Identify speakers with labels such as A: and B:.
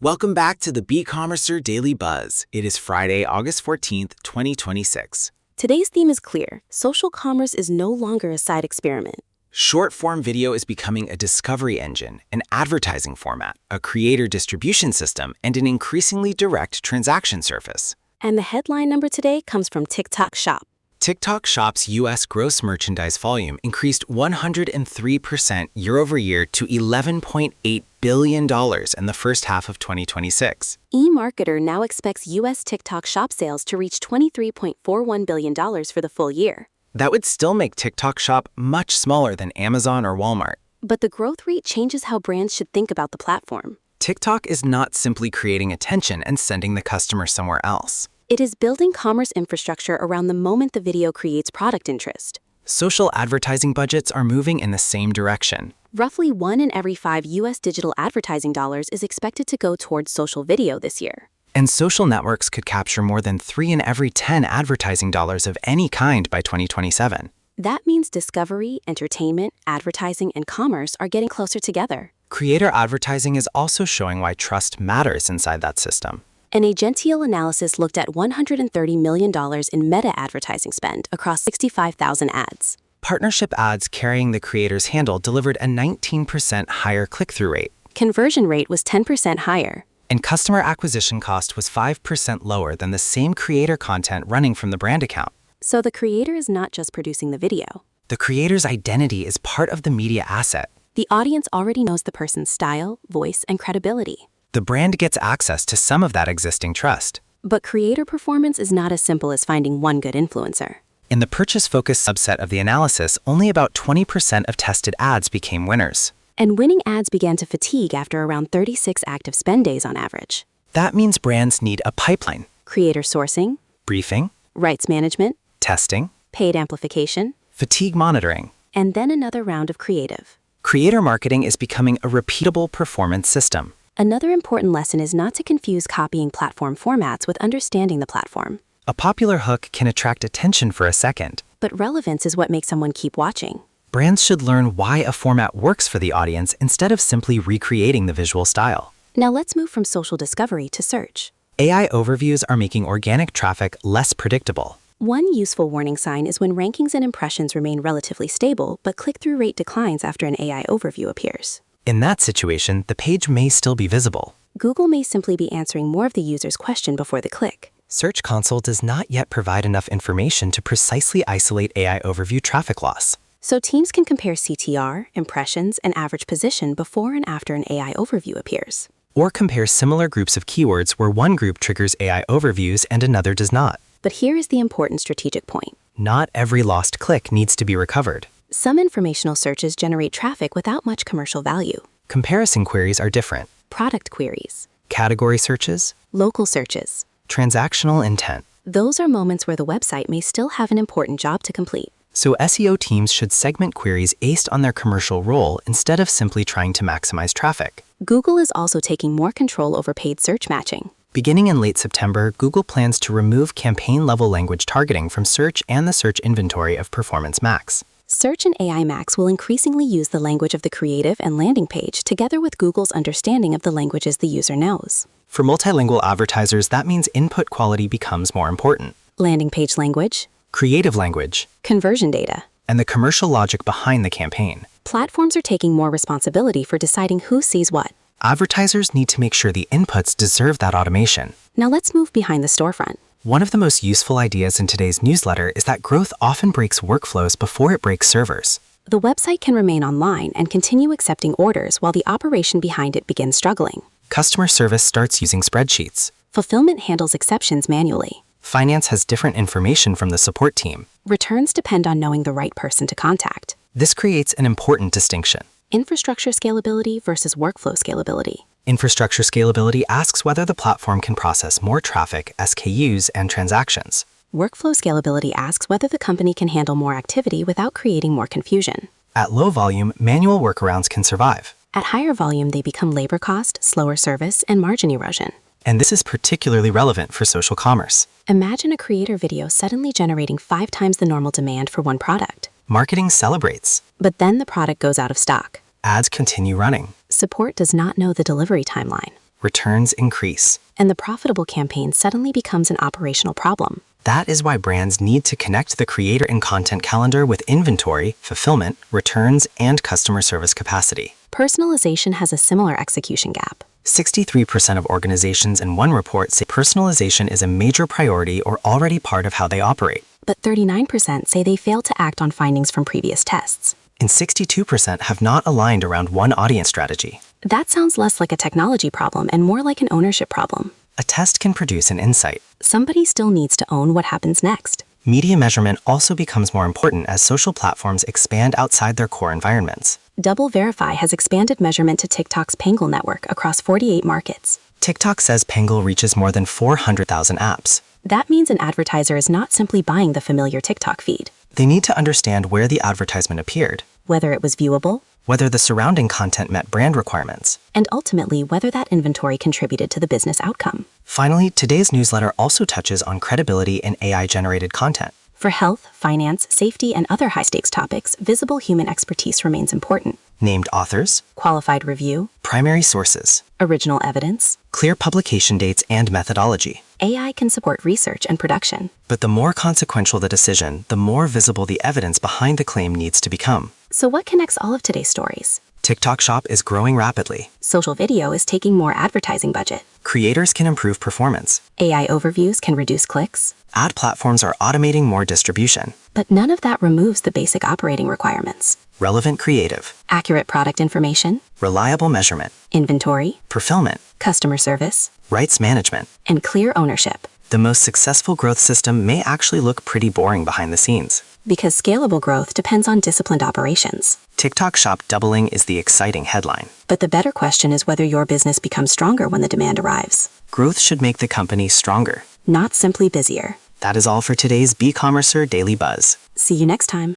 A: Welcome back to the Beecommercer Daily Buzz. It is Friday, August 14th, 2026.
B: Today's theme is clear. Social commerce is no longer a side experiment.
A: Short-form video is becoming a discovery engine, an advertising format, a creator distribution system, and an increasingly direct transaction surface.
B: And the headline number today comes from TikTok Shop.
A: TikTok Shop's U.S. gross merchandise volume increased 103% year-over-year to $11.8 billion in the first half of 2026.
B: eMarketer now expects U.S. TikTok Shop sales to reach $23.41 billion for the full year.
A: That would still make TikTok Shop much smaller than Amazon or Walmart.
B: But the growth rate changes how brands should think about the platform.
A: TikTok is not simply creating attention and sending the customer somewhere else.
B: It is building commerce infrastructure around the moment the video creates product interest.
A: Social advertising budgets are moving in the same direction.
B: Roughly 1 in every 5 U.S. digital advertising dollars is expected to go towards social video this year.
A: And social networks could capture more than 3 in every 10 advertising dollars of any kind by 2027.
B: That means discovery, entertainment, advertising, and commerce are getting closer together.
A: Creator advertising is also showing why trust matters inside that system.
B: An Agential analysis looked at $130 million in meta advertising spend across 65,000 ads.
A: Partnership ads carrying the creator's handle delivered a 19% higher click-through rate.
B: Conversion rate was 10% higher.
A: And customer acquisition cost was 5% lower than the same creator content running from the brand account.
B: So the creator is not just producing the video.
A: The creator's identity is part of the media asset.
B: The audience already knows the person's style, voice, and credibility.
A: The brand gets access to some of that existing trust.
B: But creator performance is not as simple as finding one good influencer.
A: In the purchase-focused subset of the analysis, only about 20% of tested ads became winners.
B: And winning ads began to fatigue after around 36 active spend days on average.
A: That means brands need a pipeline.
B: Creator sourcing,
A: Briefing,
B: rights management,
A: testing,
B: paid amplification,
A: fatigue monitoring.
B: and then another round of creative.
A: Creator marketing is becoming a repeatable performance system.
B: Another important lesson is not to confuse copying platform formats with understanding the platform.
A: A popular hook can attract attention for a second.
B: But relevance is what makes someone keep watching.
A: Brands should learn why a format works for the audience instead of simply recreating the visual style.
B: Now let's move from social discovery to search.
A: AI overviews are making organic traffic less predictable.
B: One useful warning sign is when rankings and impressions remain relatively stable, but click-through rate declines after an AI overview appears.
A: In that situation, the page may still be visible.
B: Google may simply be answering more of the user's question before the click.
A: Search Console does not yet provide enough information to precisely isolate AI overview traffic loss.
B: So teams can compare CTR, impressions, and average position before and after an AI overview appears.
A: Or compare similar groups of keywords where one group triggers AI overviews and another does not.
B: But here is the important strategic point.
A: Not every lost click needs to be recovered.
B: Some informational searches generate traffic without much commercial value.
A: Comparison queries are different.
B: Product queries,
A: Category searches,
B: local searches.
A: transactional intent.
B: Those are moments where the website may still have an important job to complete.
A: So SEO teams should segment queries based on their commercial role instead of simply trying to maximize traffic.
B: Google is also taking more control over paid search matching.
A: Beginning in late September, Google plans to remove campaign-level language targeting from search and the search inventory of Performance Max.
B: Search and AI Max will increasingly use the language of the creative and landing page together with Google's understanding of the languages the user knows.
A: For multilingual advertisers, that means input quality becomes more important.
B: Landing page language,
A: Creative language,
B: conversion data.
A: and the commercial logic behind the campaign.
B: Platforms are taking more responsibility for deciding who sees what.
A: Advertisers need to make sure the inputs deserve that automation.
B: Now let's move behind the storefront.
A: One of the most useful ideas in today's newsletter is that growth often breaks workflows before it breaks servers.
B: The website can remain online and continue accepting orders while the operation behind it begins struggling.
A: Customer service starts using spreadsheets.
B: Fulfillment handles exceptions manually.
A: Finance has different information from the support team.
B: Returns depend on knowing the right person to contact.
A: This creates an important distinction.
B: Infrastructure scalability versus workflow scalability.
A: Infrastructure scalability asks whether the platform can process more traffic, SKUs, and transactions.
B: Workflow scalability asks whether the company can handle more activity without creating more confusion.
A: At low volume, manual workarounds can survive.
B: At higher volume, they become labor cost, slower service, and margin erosion.
A: And this is particularly relevant for social commerce.
B: Imagine a creator video suddenly generating 5 times the normal demand for one product.
A: Marketing celebrates.
B: But then the product goes out of stock.
A: Ads continue running.
B: Support does not know the delivery timeline.
A: returns increase.
B: And the profitable campaign suddenly becomes an operational problem.
A: That is why brands need to connect the creator and content calendar with inventory, fulfillment, returns, and customer service capacity.
B: Personalization has a similar execution gap.
A: 63% of organizations in one report say personalization is a major priority or already part of how they operate.
B: But 39% say they failed to act on findings from previous tests.
A: And 62% have not aligned around one audience strategy.
B: That sounds less like a technology problem and more like an ownership problem.
A: A test can produce an insight.
B: Somebody still needs to own what happens next.
A: Media measurement also becomes more important as social platforms expand outside their core environments.
B: Double Verify has expanded measurement to TikTok's Pangle network across 48 markets.
A: TikTok says Pangle reaches more than 400,000 apps.
B: That means an advertiser is not simply buying the familiar TikTok feed.
A: They need to understand where the advertisement appeared,
B: Whether it was viewable,
A: whether the surrounding content met brand requirements.
B: and ultimately whether that inventory contributed to the business outcome.
A: Finally, today's newsletter also touches on credibility in AI-generated content.
B: For health, finance, safety, and other high-stakes topics, visible human expertise remains important.
A: Named authors,
B: Qualified review,
A: primary sources,
B: original evidence.
A: clear publication dates and methodology.
B: AI can support research and production.
A: But the more consequential the decision, the more visible the evidence behind the claim needs to become.
B: So what connects all of today's stories?
A: TikTok Shop is growing rapidly.
B: Social video is taking more advertising budget.
A: Creators can improve performance.
B: AI overviews can reduce clicks.
A: Ad platforms are automating more distribution.
B: But none of that removes the basic operating requirements.
A: Relevant creative,
B: Accurate product information,
A: reliable measurement,
B: inventory,
A: fulfillment,
B: customer service,
A: rights management.
B: and clear ownership.
A: The most successful growth system may actually look pretty boring behind the scenes.
B: Because scalable growth depends on disciplined operations.
A: TikTok Shop doubling is the exciting headline.
B: But the better question is whether your business becomes stronger when the demand arrives,
A: Growth should make the company stronger.
B: not simply busier.
A: That is all for today's Beecommercer Daily Buzz.
B: See you next time.